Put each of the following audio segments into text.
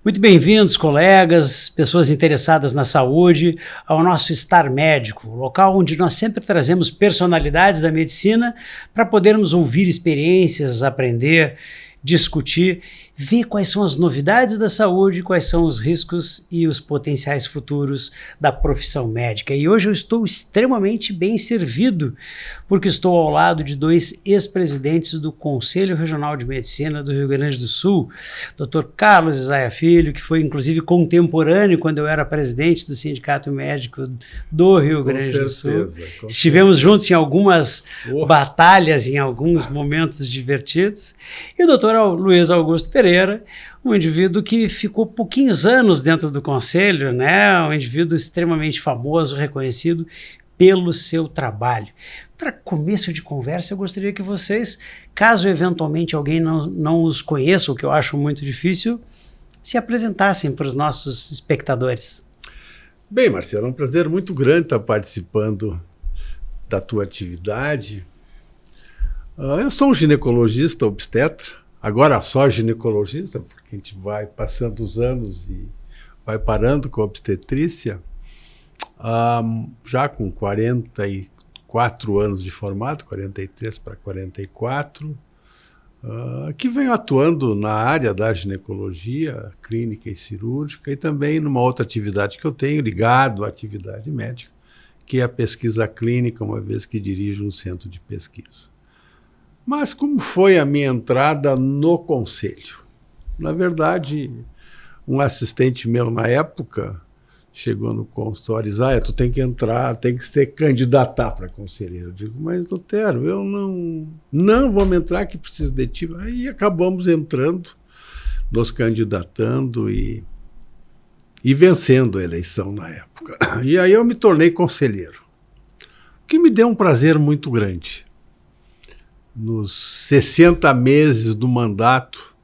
Muito bem-vindos, colegas, pessoas interessadas na saúde, ao nosso Star Médico, local onde nós sempre trazemos personalidades da medicina para podermos ouvir experiências, aprender, discutir, ver quais são as novidades da saúde, quais são os riscos e os potenciais futuros da profissão médica. E hoje eu estou extremamente bem servido, porque estou ao lado de dois ex-presidentes do Conselho Regional de Medicina do Rio Grande do Sul, Dr. Carlos Isaiah Filho, que foi inclusive contemporâneo quando eu era presidente do Sindicato Médico do Rio Grande do Sul. Estivemos juntos em algumas batalhas, em alguns momentos divertidos. E o Dr. Luiz Augusto Pereira, um indivíduo que ficou pouquinhos anos dentro do Conselho, né? Um indivíduo extremamente famoso, reconhecido pelo seu trabalho. Para começo de conversa, eu gostaria que vocês, caso eventualmente alguém não os conheça, o que eu acho muito difícil, se apresentassem para os nossos espectadores. Bem, Marcelo, é um prazer muito grande estar participando da tua atividade. Eu sou um ginecologista obstetra, agora só ginecologista, porque a gente vai passando os anos e vai parando com a obstetrícia, já com 44 anos de formado, 43 para 44, que venho atuando na área da ginecologia clínica e cirúrgica e também numa outra atividade que eu tenho ligado à atividade médica, que é a pesquisa clínica, uma vez que dirijo um centro de pesquisa. Mas como foi a minha entrada no Conselho? Na verdade, um assistente meu na época chegou no consultório e disse, tu tem que entrar, tem que se candidatar para conselheiro. Eu digo, mas Lutero, eu não vamos entrar que preciso de ti. Aí acabamos entrando, nos candidatando e vencendo a eleição na época. E aí eu me tornei conselheiro, o que me deu um prazer muito grande. Nos 60 meses do mandato,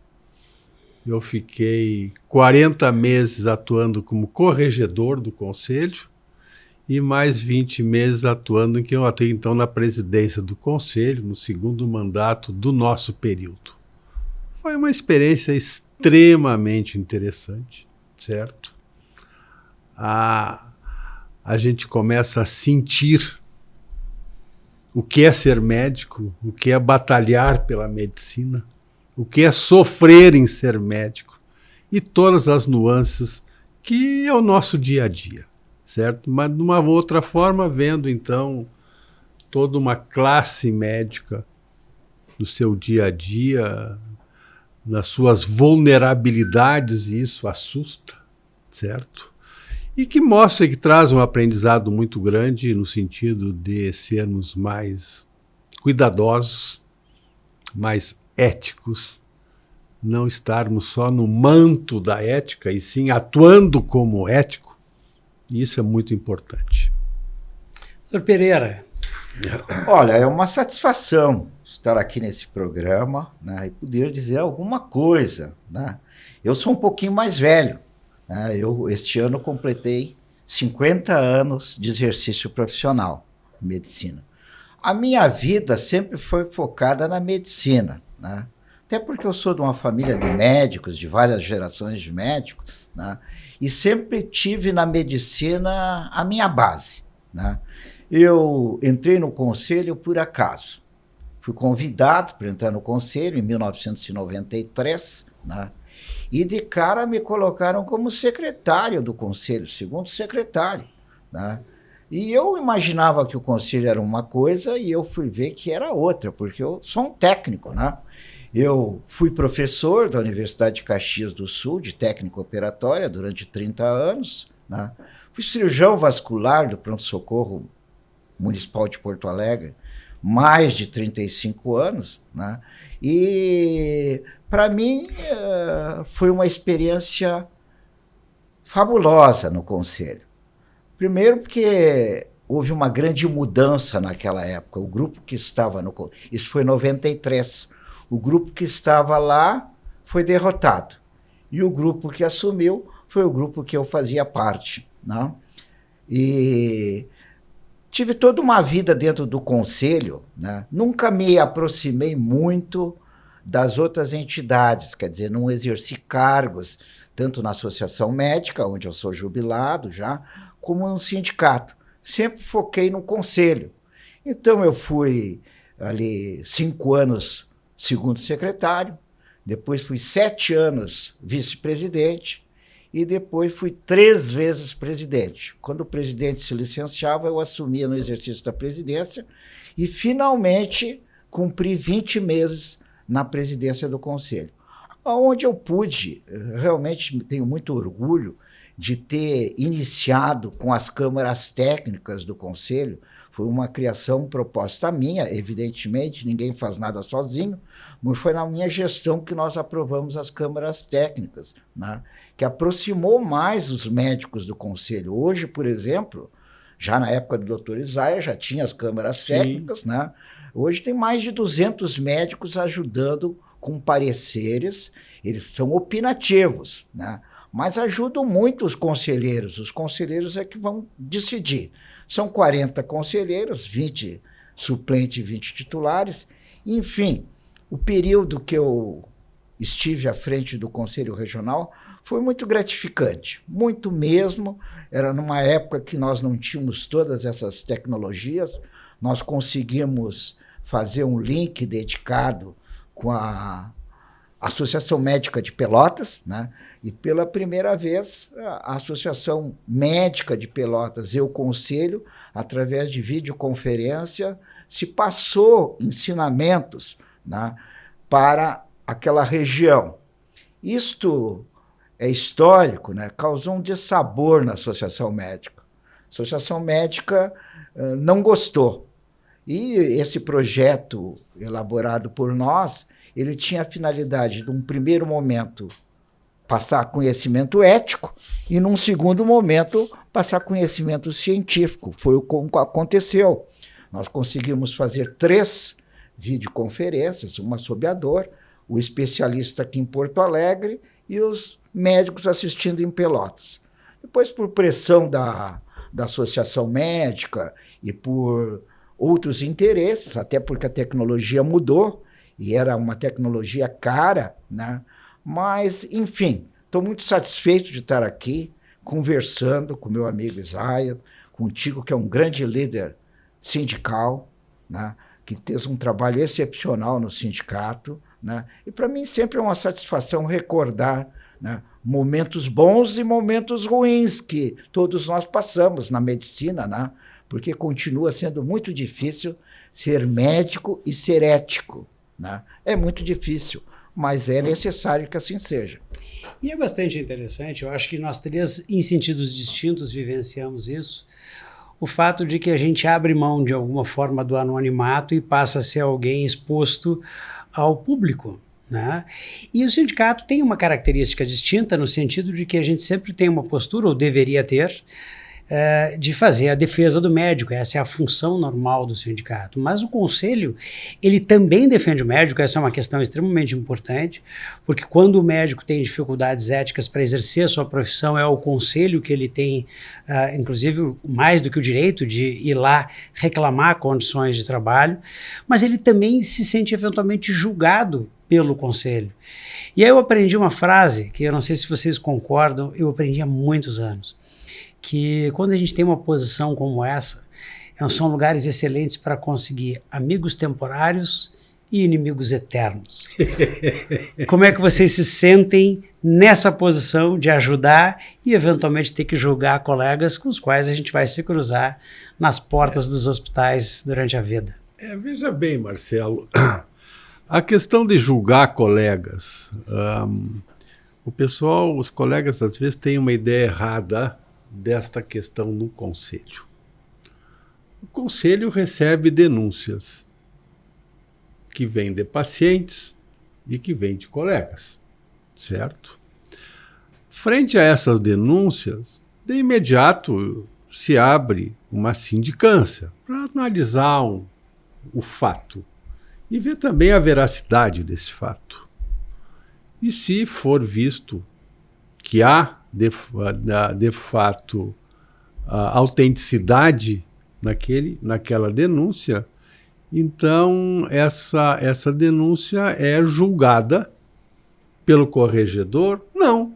eu fiquei 40 meses atuando como corregedor do Conselho e mais 20 meses atuando em que eu atuei então na presidência do Conselho, no segundo mandato do nosso período. Foi uma experiência extremamente interessante, certo? A gente começa a sentir o que é ser médico, o que é batalhar pela medicina, o que é sofrer em ser médico e todas as nuances que é o nosso dia a dia, certo? Mas de uma outra forma, vendo então toda uma classe médica no seu dia a dia, nas suas vulnerabilidades, e isso assusta, certo? E que mostra que traz um aprendizado muito grande no sentido de sermos mais cuidadosos, mais éticos, não estarmos só no manto da ética, e sim atuando como ético. E isso é muito importante. Sr. Pereira. Olha, é uma satisfação estar aqui nesse programa, né, e poder dizer alguma coisa, né? Eu sou um pouquinho mais velho. Eu, este ano, completei 50 anos de exercício profissional em medicina. A minha vida sempre foi focada na medicina, né? Até porque eu sou de uma família de médicos, de várias gerações de médicos, né? E sempre tive na medicina a minha base, né? Eu entrei no Conselho por acaso. Fui convidado para entrar no Conselho em 1993, né? E de cara me colocaram como secretário do Conselho, segundo secretário, né? E eu imaginava que o Conselho era uma coisa e eu fui ver que era outra, porque eu sou um técnico, né? Eu fui professor da Universidade de Caxias do Sul, de técnica operatória, durante 30 anos, né? Fui cirurgião vascular do pronto-socorro municipal de Porto Alegre, mais de 35 anos, né? E para mim foi uma experiência fabulosa no Conselho. Primeiro porque houve uma grande mudança naquela época. O grupo que estava no... Isso foi em 93. O grupo que estava lá foi derrotado. E o grupo que assumiu foi o grupo que eu fazia parte, né? E tive toda uma vida dentro do Conselho, né? Nunca me aproximei muito das outras entidades, quer dizer, não exerci cargos tanto na associação médica, onde eu sou jubilado já, como no sindicato. Sempre foquei no conselho. Então eu fui ali 5 anos segundo secretário, depois fui 7 anos vice-presidente e depois fui 3 vezes presidente. Quando o presidente se licenciava, eu assumia no exercício da presidência e finalmente cumpri 20 meses na presidência do conselho, onde eu pude, realmente tenho muito orgulho de ter iniciado com as câmaras técnicas do conselho. Foi uma criação proposta minha, evidentemente, ninguém faz nada sozinho, mas foi na minha gestão que nós aprovamos as câmaras técnicas, né? Que aproximou mais os médicos do conselho. Hoje, por exemplo, já na época do Dr. Isaia, já tinha as câmaras técnicas, né? Hoje tem mais de 200 médicos ajudando com pareceres, eles são opinativos, né? Mas ajudam muito os conselheiros é que vão decidir. São 40 conselheiros, 20 suplentes e 20 titulares. Enfim, o período que eu estive à frente do Conselho Regional foi muito gratificante, muito mesmo. Era numa época que nós não tínhamos todas essas tecnologias, nós conseguimos fazer um link dedicado com a Associação Médica de Pelotas, né? E pela primeira vez a Associação Médica de Pelotas e o Conselho, através de videoconferência, se passou ensinamentos, né, para aquela região. Isto é histórico, né? Causou um dissabor na Associação Médica. A Associação Médica não gostou. E esse projeto elaborado por nós, ele tinha a finalidade de, num primeiro momento, passar conhecimento ético e, num segundo momento, passar conhecimento científico. Foi o que aconteceu. Nós conseguimos fazer 3 videoconferências, uma sob a dor, o especialista aqui em Porto Alegre e os médicos assistindo em Pelotas. Depois, por pressão da Associação Médica e por outros interesses, até porque a tecnologia mudou, e era uma tecnologia cara, né? Mas, enfim, estou muito satisfeito de estar aqui conversando com meu amigo Isaia, contigo, que é um grande líder sindical, né? Que fez um trabalho excepcional no sindicato, né? E para mim sempre é uma satisfação recordar, né, momentos bons e momentos ruins que todos nós passamos na medicina, né? Porque continua sendo muito difícil ser médico e ser ético, né? É muito difícil, mas é necessário que assim seja. E é bastante interessante, eu acho que nós 3, em sentidos distintos, vivenciamos isso, o fato de que a gente abre mão de alguma forma do anonimato e passa a ser alguém exposto ao público, né? E o sindicato tem uma característica distinta no sentido de que a gente sempre tem uma postura, ou deveria ter, de fazer a defesa do médico. Essa é a função normal do sindicato. Mas o conselho, ele também defende o médico. Essa é uma questão extremamente importante, porque quando o médico tem dificuldades éticas para exercer a sua profissão, é o conselho que ele tem, inclusive, mais do que o direito de ir lá reclamar condições de trabalho, mas ele também se sente eventualmente julgado pelo conselho. E aí eu aprendi uma frase, que eu não sei se vocês concordam, eu aprendi há muitos anos, que quando a gente tem uma posição como essa, são lugares excelentes para conseguir amigos temporários e inimigos eternos. Como é que vocês se sentem nessa posição de ajudar e eventualmente ter que julgar colegas com os quais a gente vai se cruzar nas portas dos hospitais durante a vida? Veja bem, Marcelo, a questão de julgar colegas, o pessoal, os colegas às vezes têm uma ideia errada desta questão no conselho. O conselho recebe denúncias que vêm de pacientes e que vêm de colegas, certo? Frente a essas denúncias, de imediato se abre uma sindicância para analisar o fato e ver também a veracidade desse fato. E se for visto que há de fato a autenticidade naquela denúncia, então essa denúncia é julgada pelo corregedor? Não.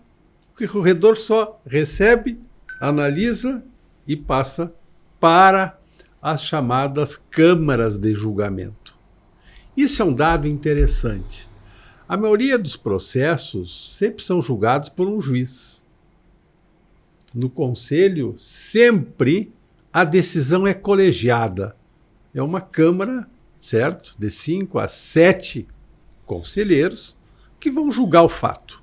O corredor só recebe, analisa e passa para as chamadas câmaras de julgamento. Isso é um dado interessante. A maioria dos processos sempre são julgados por um juiz. No conselho, sempre a decisão é colegiada. É uma câmara, certo? De 5 a 7 conselheiros que vão julgar o fato.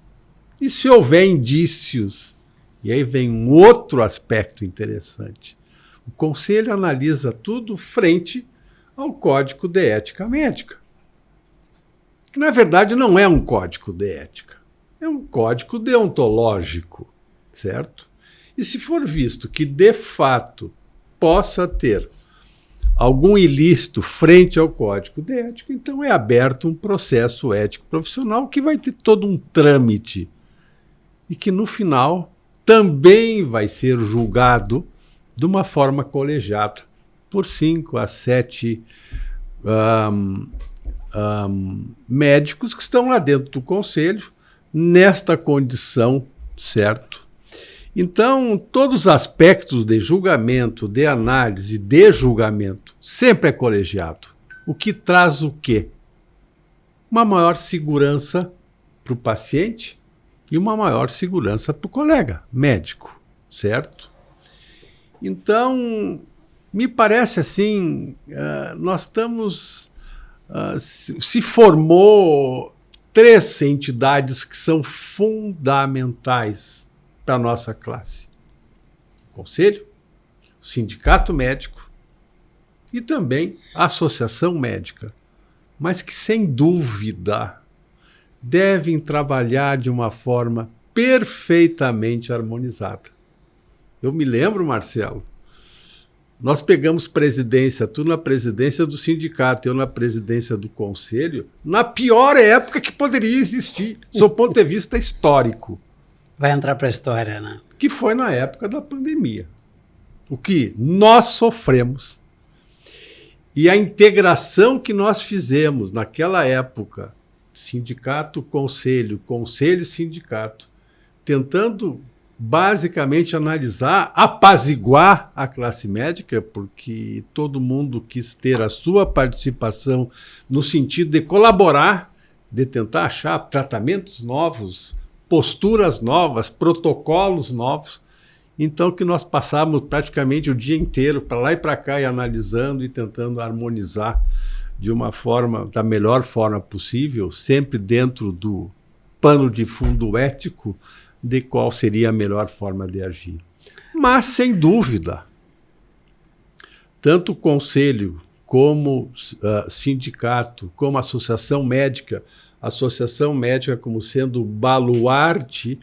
E se houver indícios, e aí vem um outro aspecto interessante, o conselho analisa tudo frente ao Código de Ética Médica, que na verdade não é um código de ética, é um código deontológico, certo? E se for visto que de fato possa ter algum ilícito frente ao Código de Ética, então é aberto um processo ético profissional que vai ter todo um trâmite e que no final também vai ser julgado de uma forma colegiada por 5 a 7 médicos que estão lá dentro do conselho nesta condição, certo? Então, todos os aspectos de julgamento, de análise, de julgamento, sempre é colegiado. O que traz o quê? Uma maior segurança para o paciente e uma maior segurança para o colega médico, certo? Então, me parece assim, nós estamos... se formou 3 entidades que são fundamentais para a nossa classe. O Conselho, o Sindicato Médico e também a Associação Médica, mas que, sem dúvida, devem trabalhar de uma forma perfeitamente harmonizada. Eu me lembro, Marcelo, nós pegamos presidência, tu na presidência do sindicato, eu na presidência do conselho, na pior época que poderia existir, sob o ponto de vista histórico. Vai entrar para a história, né? Que foi na época da pandemia. O que nós sofremos e a integração que nós fizemos naquela época, sindicato, conselho, conselho, sindicato, tentando basicamente analisar, apaziguar a classe médica, porque todo mundo quis ter a sua participação no sentido de colaborar, de tentar achar tratamentos novos, posturas novas, protocolos novos. Então que nós passamos praticamente o dia inteiro para lá e para cá e analisando e tentando harmonizar de uma forma, da melhor forma possível, sempre dentro do pano de fundo ético de qual seria a melhor forma de agir. Mas, sem dúvida, tanto o conselho como sindicato, como associação médica como sendo o baluarte,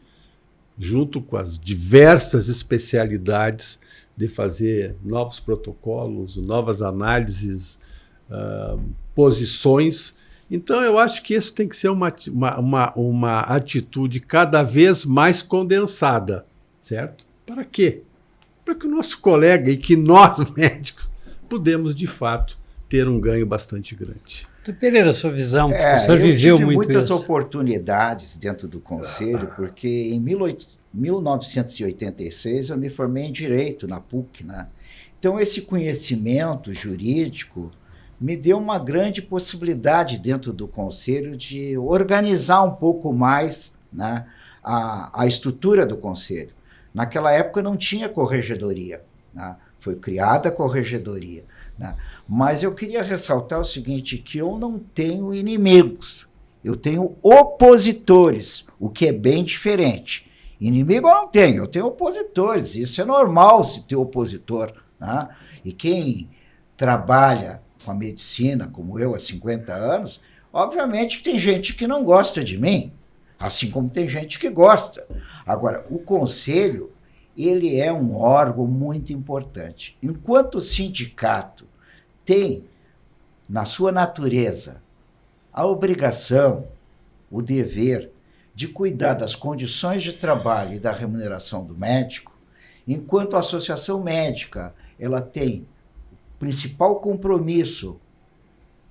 junto com as diversas especialidades de fazer novos protocolos, novas análises, posições. Então, eu acho que isso tem que ser uma atitude cada vez mais condensada, certo? Para quê? Para que o nosso colega e que nós, médicos, podemos, de fato, ter um ganho bastante grande. Doutor Pereira, sua visão, o senhor viveu muito isso. Eu tive muitas oportunidades dentro do Conselho, porque em 1986 eu me formei em Direito na PUC, né? Então, esse conhecimento jurídico me deu uma grande possibilidade dentro do Conselho de organizar um pouco mais, né, a estrutura do Conselho. Naquela época não tinha corregedoria, né? Foi criada a corregedoria, né? Mas eu queria ressaltar o seguinte, que eu não tenho inimigos, eu tenho opositores, o que é bem diferente. Inimigo eu não tenho, eu tenho opositores, isso é normal se ter opositor, né? E quem trabalha com a medicina, como eu, há 50 anos, obviamente que tem gente que não gosta de mim, assim como tem gente que gosta. Agora, o Conselho, ele é um órgão muito importante. Enquanto o sindicato tem, na sua natureza, a obrigação, o dever de cuidar das condições de trabalho e da remuneração do médico, enquanto a associação médica, ela tem principal compromisso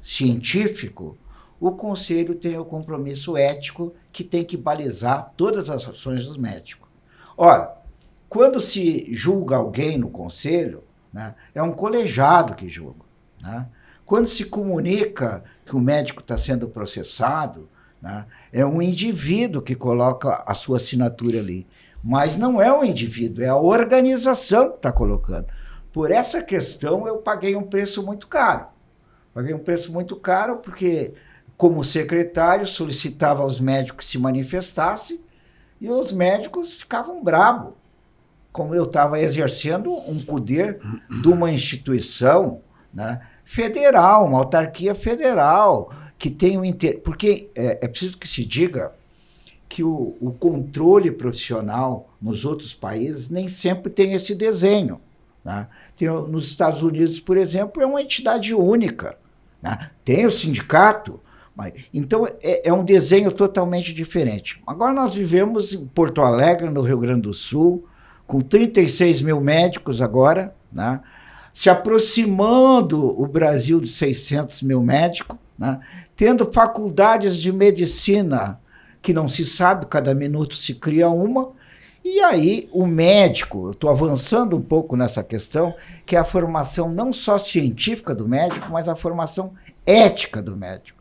científico, o Conselho tem o compromisso ético que tem que balizar todas as ações dos médicos. Olha, quando se julga alguém no conselho, né, é um colegiado que julga. Né? Quando se comunica que o médico está sendo processado, né, é um indivíduo que coloca a sua assinatura ali. Mas não é o indivíduo, é a organização que está colocando. Por essa questão, eu paguei um preço muito caro. Paguei um preço muito caro porque, como secretário, solicitava aos médicos que se manifestassem e os médicos ficavam bravos. Como eu estava exercendo um poder de uma instituição, né, federal, uma autarquia federal, que tem o interesse. Porque é preciso que se diga que o controle profissional nos outros países nem sempre tem esse desenho. Né? Nos Estados Unidos, por exemplo, é uma entidade única. Né? Tem o sindicato, mas, então é um desenho totalmente diferente. Agora nós vivemos em Porto Alegre, no Rio Grande do Sul, com 36 mil médicos agora, né? Se aproximando o Brasil de 600 mil médicos, né? Tendo faculdades de medicina que não se sabe, cada minuto se cria uma, e aí o médico, eu estou avançando um pouco nessa questão, que é a formação não só científica do médico, mas a formação ética do médico.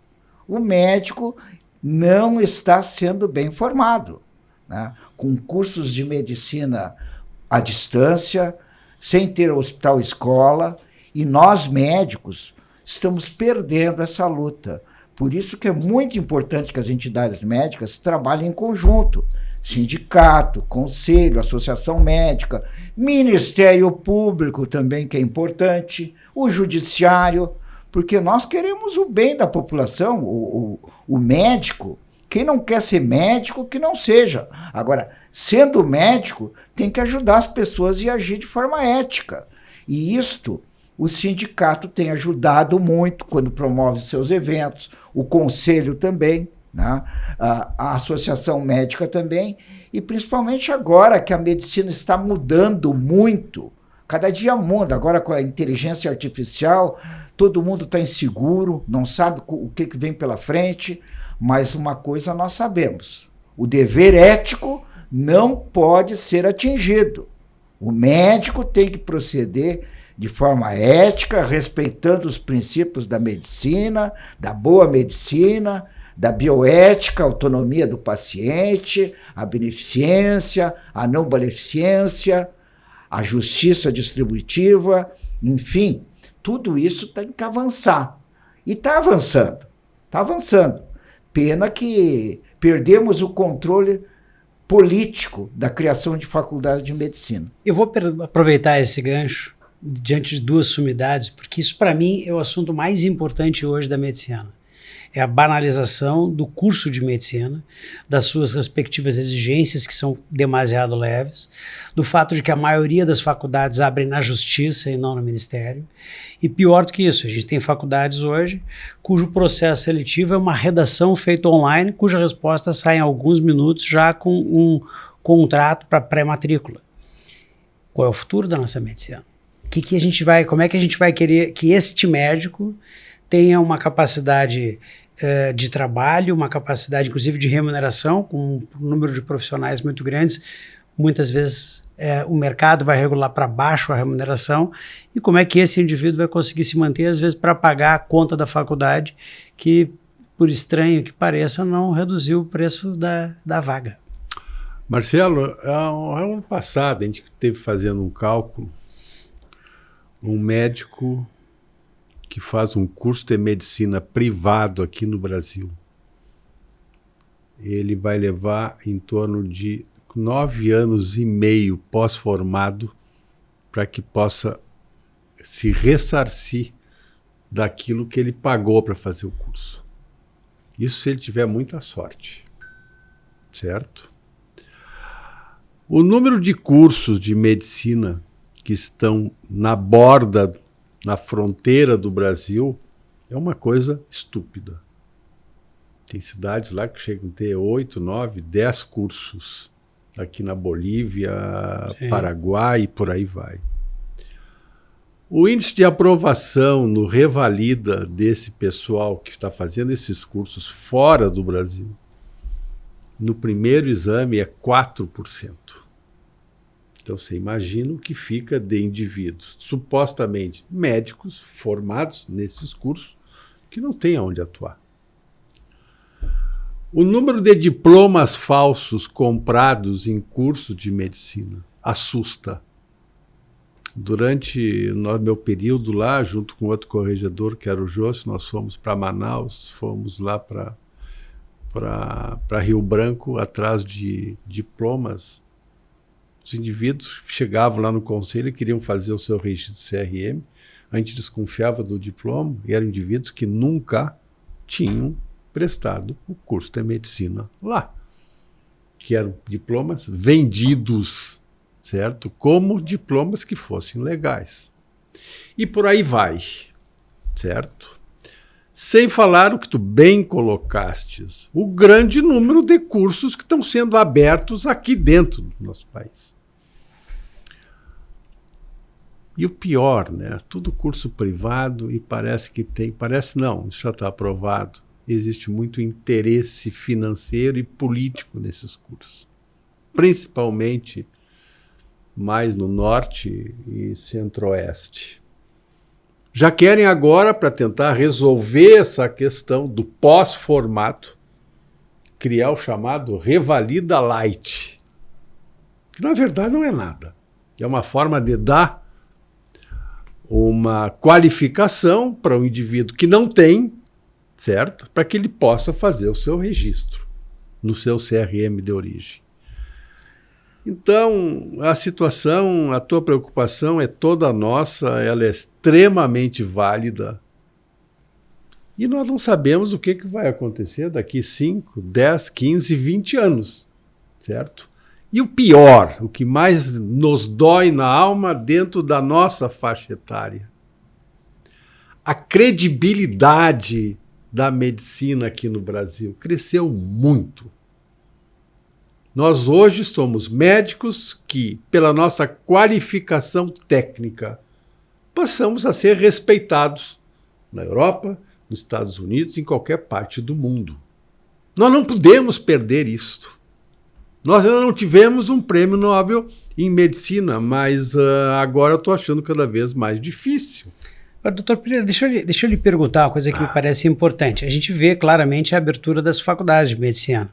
O médico não está sendo bem formado, né? Com cursos de medicina à distância, sem ter hospital-escola, e nós médicos estamos perdendo essa luta. Por isso que é muito importante que as entidades médicas trabalhem em conjunto. Sindicato, conselho, associação médica, Ministério Público também, que é importante, o judiciário, porque nós queremos o bem da população, o médico. Quem não quer ser médico, que não seja. Agora, sendo médico, tem que ajudar as pessoas e agir de forma ética. E isto, o sindicato tem ajudado muito quando promove seus eventos, o conselho também, né? A associação médica também, e principalmente agora que a medicina está mudando muito, cada dia muda, agora com a inteligência artificial, todo mundo está inseguro, não sabe o que vem pela frente, mas uma coisa nós sabemos, o dever ético não pode ser atingido. O médico tem que proceder de forma ética, respeitando os princípios da medicina, da boa medicina, da bioética, a autonomia do paciente, a beneficência, a não beneficência, a justiça distributiva, enfim, tudo isso tem que avançar. E está avançando, está avançando. Pena que perdemos o controle político da criação de faculdade de medicina. Eu vou aproveitar esse gancho diante de duas sumidades, porque isso para mim é o assunto mais importante hoje da medicina. É a banalização do curso de medicina, das suas respectivas exigências que são demasiado leves, do fato de que a maioria das faculdades abrem na justiça e não no ministério, e pior do que isso, a gente tem faculdades hoje cujo processo seletivo é uma redação feita online, cuja resposta sai em alguns minutos já com um contrato para pré-matrícula. Qual é o futuro da nossa medicina? Como é que a gente vai querer que este médico tenha uma capacidade de trabalho, uma capacidade inclusive de remuneração, com um número de profissionais muito grandes, muitas vezes o mercado vai regular para baixo a remuneração, e como é que esse indivíduo vai conseguir se manter, às vezes, para pagar a conta da faculdade, que, por estranho que pareça, não reduziu o preço da vaga. Marcelo, ano passado a gente esteve fazendo um cálculo, um médico que faz um curso de medicina privado aqui no Brasil, ele vai levar em torno de 9 anos e meio pós-formado para que possa se ressarcir daquilo que ele pagou para fazer o curso. Isso se ele tiver muita sorte, certo? O número de cursos de medicina que estão na borda, na fronteira do Brasil, é uma coisa estúpida. Tem cidades lá que chegam a ter 8, 9, 10 cursos. Aqui na Bolívia, sim, Paraguai e por aí vai. O índice de aprovação no Revalida desse pessoal que está fazendo esses cursos fora do Brasil, no primeiro exame é 4%. Então, você imagina o que fica de indivíduos supostamente médicos formados nesses cursos que não têm aonde atuar. O número de diplomas falsos comprados em curso de medicina assusta. Durante o meu período lá, junto com outro corregedor, que era o Jôcio, nós fomos para Manaus, fomos lá para Rio Branco, atrás de diplomas. Os indivíduos chegavam lá no conselho e queriam fazer o seu registro CRM, a gente desconfiava do diploma, e eram indivíduos que nunca tinham prestado o curso de medicina lá, que eram diplomas vendidos, certo? Como diplomas que fossem legais. E por aí vai, certo? Sem falar o que tu bem colocastes, o grande número de cursos que estão sendo abertos aqui dentro do nosso país. E o pior, né? Tudo curso privado e parece não, isso já está aprovado. Existe muito interesse financeiro e político nesses cursos, principalmente mais no norte e centro-oeste. Já querem agora, para tentar resolver essa questão do pós-formato, criar o chamado Revalida Light, que na verdade não é nada. É uma forma de dar uma qualificação para um indivíduo que não tem, certo? Para que ele possa fazer o seu registro no seu CRM de origem. Então, a situação, a tua preocupação é toda nossa, ela é extremamente válida. E nós não sabemos o que vai acontecer daqui 5, 10, 15, 20 anos, certo? E o pior, o que mais nos dói na alma dentro da nossa faixa etária, a credibilidade da medicina aqui no Brasil cresceu muito. Nós hoje somos médicos que, pela nossa qualificação técnica, passamos a ser respeitados na Europa, nos Estados Unidos, em qualquer parte do mundo. Nós não podemos perder isto. Nós ainda não tivemos um prêmio Nobel em medicina, mas agora eu estou achando cada vez mais difícil. Doutor Pereira, deixa eu lhe perguntar uma coisa que me parece importante. A gente vê claramente a abertura das faculdades de medicina,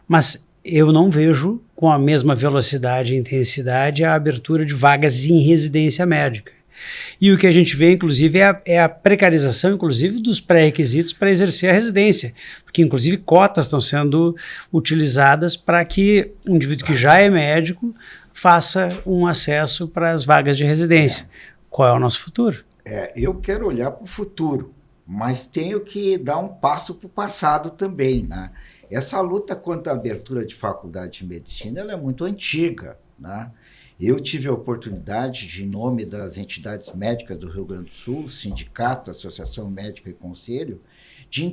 mas eu não vejo com a mesma velocidade e intensidade a abertura de vagas em residência médica. E o que a gente vê, inclusive, é a precarização, inclusive, dos pré-requisitos para exercer a residência, porque, inclusive, cotas estão sendo utilizadas para que um indivíduo que já é médico faça um acesso para as vagas de residência. Qual é o nosso futuro? Eu quero olhar para o futuro, mas tenho que dar um passo para o passado também, né? Essa luta contra a abertura de faculdade de medicina ela é muito antiga, né? Eu tive a oportunidade, de, em nome das entidades médicas do Rio Grande do Sul, Sindicato, Associação Médica e Conselho, de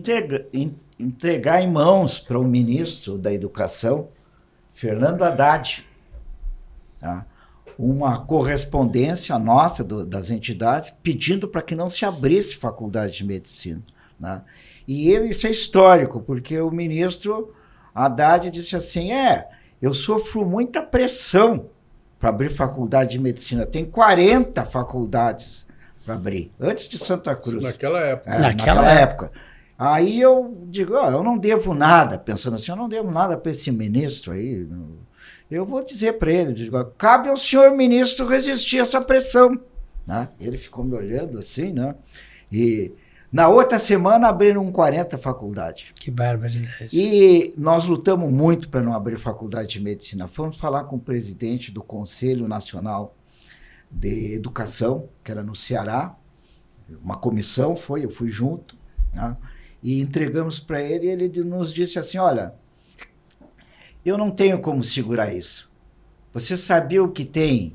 entregar em mãos para o ministro da Educação, Fernando Haddad, tá? Uma correspondência nossa das entidades pedindo para que não se abrisse faculdade de medicina, né? E isso é histórico, porque o ministro Haddad disse assim, eu sofro muita pressão para abrir faculdade de medicina. Tem 40 faculdades para abrir, antes de Santa Cruz. Naquela época. Naquela época. Aí eu digo, eu não devo nada, pensando assim, eu não devo nada para esse ministro aí. Eu vou dizer para ele, digo, cabe ao senhor ministro resistir a essa pressão, né? Ele ficou me olhando assim, né? E na outra semana abriram 40 faculdades. Que barbaridade. E nós lutamos muito para não abrir faculdade de medicina. Fomos falar com o presidente do Conselho Nacional de Educação, que era no Ceará, uma comissão eu fui junto, né? E entregamos para ele, e ele nos disse assim, olha, eu não tenho como segurar isso. Você sabia o que tem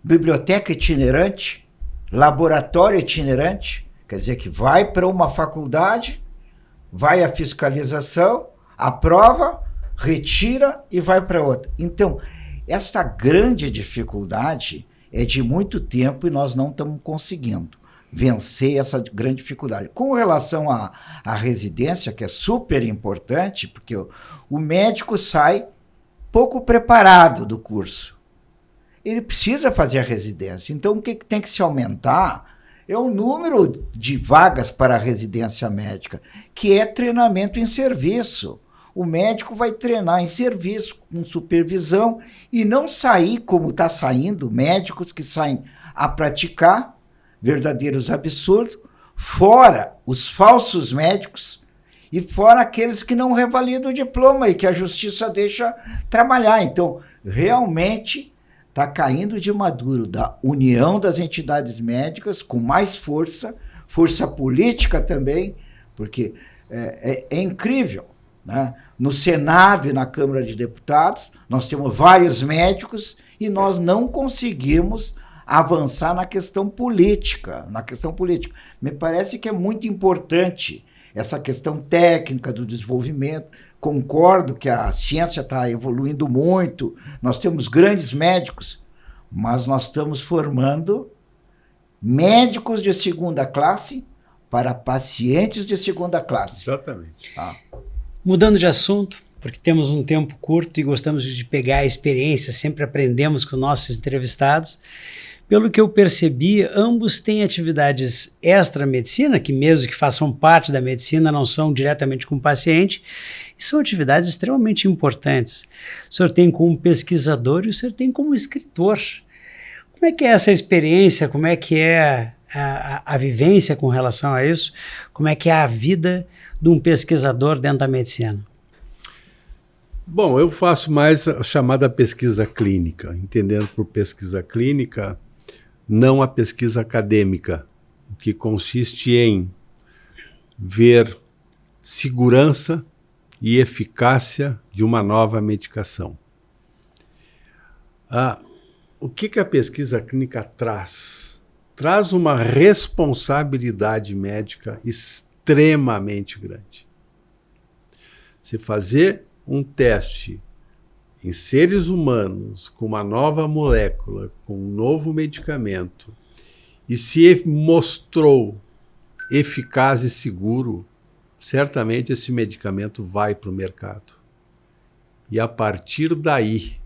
biblioteca itinerante, laboratório itinerante? Quer dizer que vai para uma faculdade, vai a fiscalização, aprova, retira e vai para outra. Então, essa grande dificuldade é de muito tempo e nós não estamos conseguindo vencer essa grande dificuldade. Com relação à residência, que é super importante, porque o médico sai pouco preparado do curso, ele precisa fazer a residência. Então, o que tem que se aumentar é o número de vagas para a residência médica, que é treinamento em serviço. O médico vai treinar em serviço, com supervisão, e não sair como está saindo médicos que saem a praticar verdadeiros absurdos, fora os falsos médicos e fora aqueles que não revalidam o diploma e que a justiça deixa trabalhar. Então, realmente está caindo de maduro da união das entidades médicas com mais força política também, porque é incrível, né? No Senado e na Câmara de Deputados, nós temos vários médicos e nós não conseguimos avançar na questão política. Me parece que é muito importante essa questão técnica do desenvolvimento. Concordo que a ciência está evoluindo muito, nós temos grandes médicos, mas nós estamos formando médicos de segunda classe para pacientes de segunda classe. Exatamente. Mudando de assunto, porque temos um tempo curto e gostamos de pegar a experiência, sempre aprendemos com nossos entrevistados. Pelo que eu percebi, ambos têm atividades extra-medicina, que mesmo que façam parte da medicina, não são diretamente com o paciente, e são atividades extremamente importantes. O senhor tem como pesquisador e o senhor tem como escritor. Como é que é essa experiência? Como é que é a vivência com relação a isso? Como é que é a vida de um pesquisador dentro da medicina? Bom, eu faço mais a chamada pesquisa clínica, entendendo por pesquisa clínica não a pesquisa acadêmica, que consiste em ver segurança e eficácia de uma nova medicação. O que a pesquisa clínica traz? Traz uma responsabilidade médica extremamente grande. Se fazer um teste em seres humanos com uma nova molécula, com um novo medicamento, e se mostrou eficaz e seguro, certamente esse medicamento vai para o mercado. E a partir daí,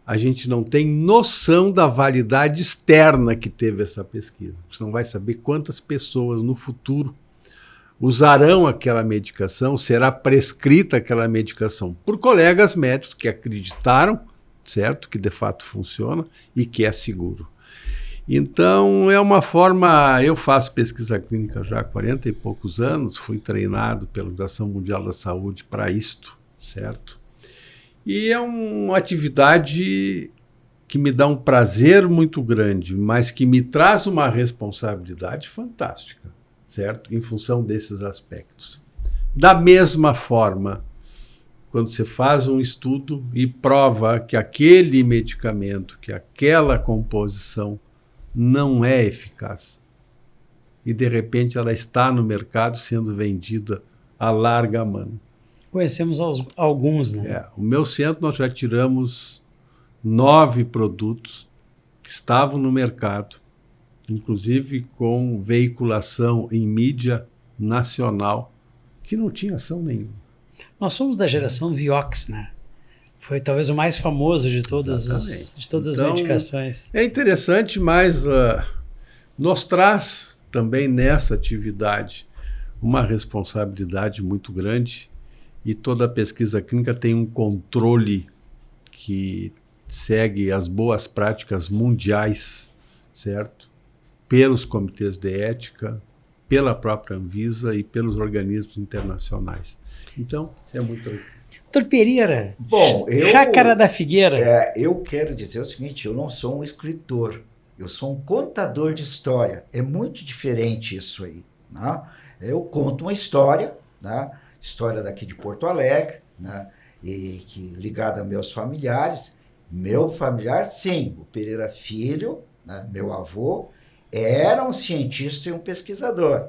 a gente não tem noção da validade externa que teve essa pesquisa. Você não vai saber quantas pessoas no futuro usarão aquela medicação, será prescrita aquela medicação por colegas médicos que acreditaram, certo, que de fato funciona e que é seguro. Então, é uma forma... Eu faço pesquisa clínica já há 40 e poucos anos, fui treinado pela Organização Mundial da Saúde para isto, certo? E é uma atividade que me dá um prazer muito grande, mas que me traz uma responsabilidade fantástica, certo? Em função desses aspectos. Da mesma forma, quando você faz um estudo e prova que aquele medicamento, que aquela composição não é eficaz, e de repente ela está no mercado sendo vendida a larga mão. Conhecemos alguns, né? O meu centro nós já tiramos 9 produtos que estavam no mercado, inclusive com veiculação em mídia nacional, que não tinha ação nenhuma. Nós somos da geração Vioxx, né? Foi talvez o mais famoso de todas as medicações. É interessante, mas nos traz também nessa atividade uma responsabilidade muito grande, e toda a pesquisa clínica tem um controle que segue as boas práticas mundiais, certo? Pelos comitês de ética, pela própria Anvisa e pelos organismos internacionais. Então, é muito... Doutor Pereira, bom, Chácara da Figueira. Eu quero dizer o seguinte, eu não sou um escritor, eu sou um contador de história. É muito diferente isso aí, né? Eu conto uma história, né? História daqui de Porto Alegre, né? E que ligada a meus familiares. Meu familiar, sim, o Pereira Filho, né? Meu avô, era um cientista e um pesquisador.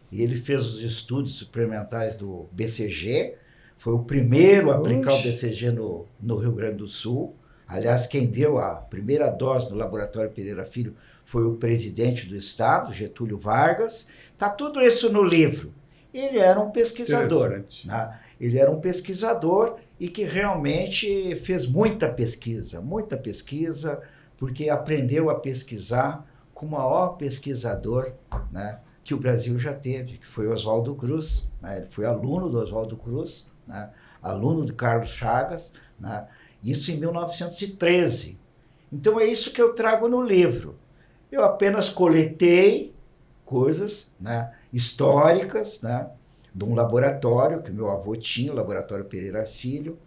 E ele fez os estudos experimentais do BCG, foi o primeiro a aplicar o BCG no Rio Grande do Sul. Aliás, quem deu a primeira dose no Laboratório Pereira Filho foi o presidente do Estado, Getúlio Vargas. Está tudo isso no livro. Ele era um pesquisador, né? Ele era um pesquisador e que realmente fez muita pesquisa, porque aprendeu a pesquisar com o maior pesquisador, né, que o Brasil já teve, que foi Oswaldo Cruz, né? Ele foi aluno do Oswaldo Cruz, né? Aluno de Carlos Chagas, né? Isso em 1913. Então é isso que eu trago no livro. Eu apenas coletei coisas, né, históricas, né, de um laboratório que meu avô tinha, o Laboratório Pereira Filho,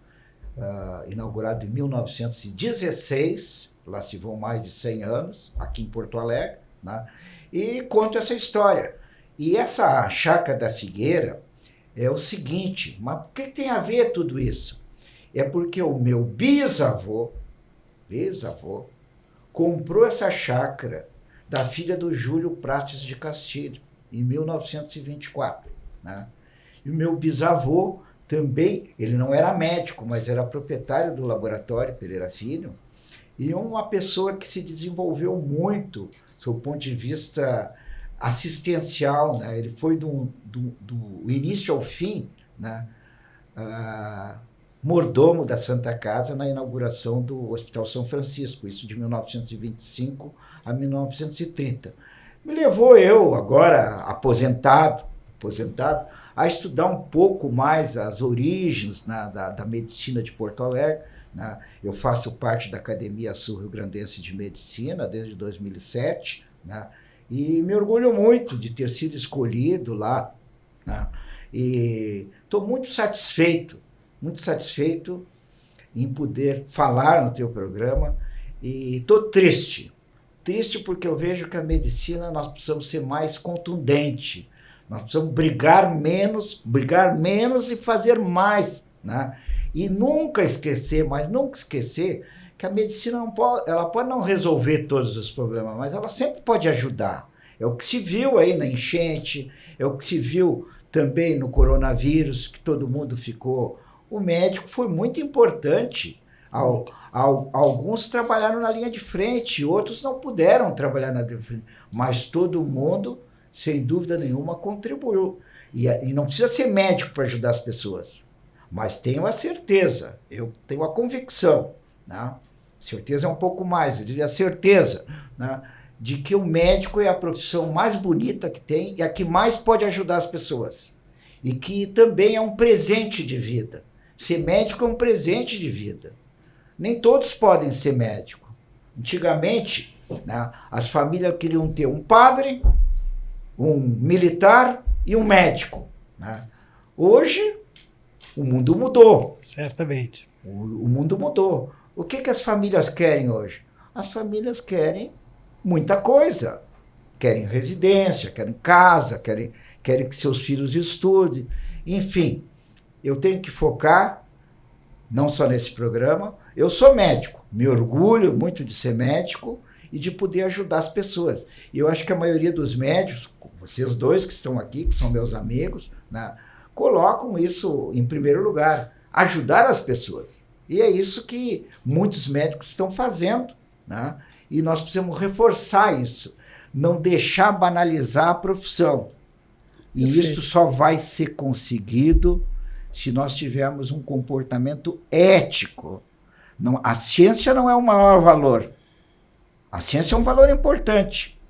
inaugurado em 1916, lá se vão mais de 100 anos, aqui em Porto Alegre, né, e conto essa história. E essa chácara da Figueira é o seguinte, mas o que tem a ver tudo isso? É porque o meu bisavô comprou essa chácara da filha do Júlio Prates de Castilho, em 1924. Né? E o meu bisavô também, ele não era médico, mas era proprietário do Laboratório Pereira Filho, e uma pessoa que se desenvolveu muito, sob o ponto de vista assistencial, né? Ele foi do início ao fim, né? Mordomo da Santa Casa na inauguração do Hospital São Francisco, isso de 1925 a 1930. Me levou eu, agora aposentado, a estudar um pouco mais as origens, né, da medicina de Porto Alegre. Né? Eu faço parte da Academia Sul-Rio-Grandense de Medicina desde 2007, né? E me orgulho muito de ter sido escolhido lá, né? E estou muito satisfeito em poder falar no teu programa, e estou triste porque eu vejo que a medicina nós precisamos ser mais contundente, nós precisamos brigar menos e fazer mais, né? E nunca esquecer que a medicina ela pode não resolver todos os problemas, mas ela sempre pode ajudar. É o que se viu aí na enchente, é o que se viu também no coronavírus, que todo mundo ficou. O médico foi muito importante. Alguns trabalharam na linha de frente, outros não puderam trabalhar na linha de frente, mas todo mundo, sem dúvida nenhuma, contribuiu. E não precisa ser médico para ajudar as pessoas, mas tenho a certeza, eu tenho a convicção, né? Certeza é um pouco mais, eu diria certeza, né, de que o médico é a profissão mais bonita que tem e a que mais pode ajudar as pessoas. E que também é um presente de vida. Ser médico é um presente de vida. Nem todos podem ser médico. Antigamente, né, as famílias queriam ter um padre, um militar e um médico. Né? Hoje, o mundo mudou. Certamente. O mundo mudou. O que as famílias querem hoje? As famílias querem muita coisa. Querem residência, querem casa, querem que seus filhos estudem. Enfim, eu tenho que focar, não só nesse programa. Eu sou médico, me orgulho muito de ser médico e de poder ajudar as pessoas. E eu acho que a maioria dos médicos, vocês dois que estão aqui, que são meus amigos, né, colocam isso em primeiro lugar, ajudar as pessoas. E é isso que muitos médicos estão fazendo, né? E nós precisamos reforçar isso, não deixar banalizar a profissão. E isso só vai ser conseguido se nós tivermos um comportamento ético. Não, a ciência não é o maior valor. A ciência é um valor importante,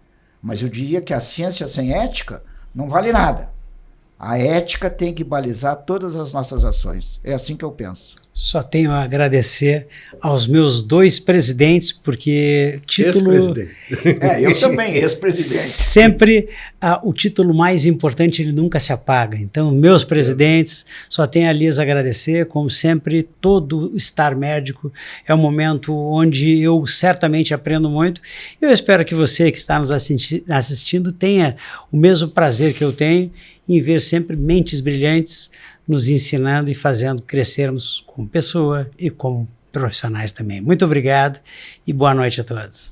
mas eu diria que a ciência sem ética não vale nada. A ética tem que balizar todas as nossas ações. É assim que eu penso. Só tenho a agradecer aos meus dois presidentes, porque título... Ex-presidente. Eu também, ex-presidente. Sempre o título mais importante, ele nunca se apaga. Então, meus presidentes, só tenho a lhes agradecer. Como sempre, todo Estar Médico é um momento onde eu certamente aprendo muito. Eu espero que você que está nos assistindo tenha o mesmo prazer que eu tenho em ver sempre mentes brilhantes nos ensinando e fazendo crescermos como pessoa e como profissionais também. Muito obrigado e boa noite a todos.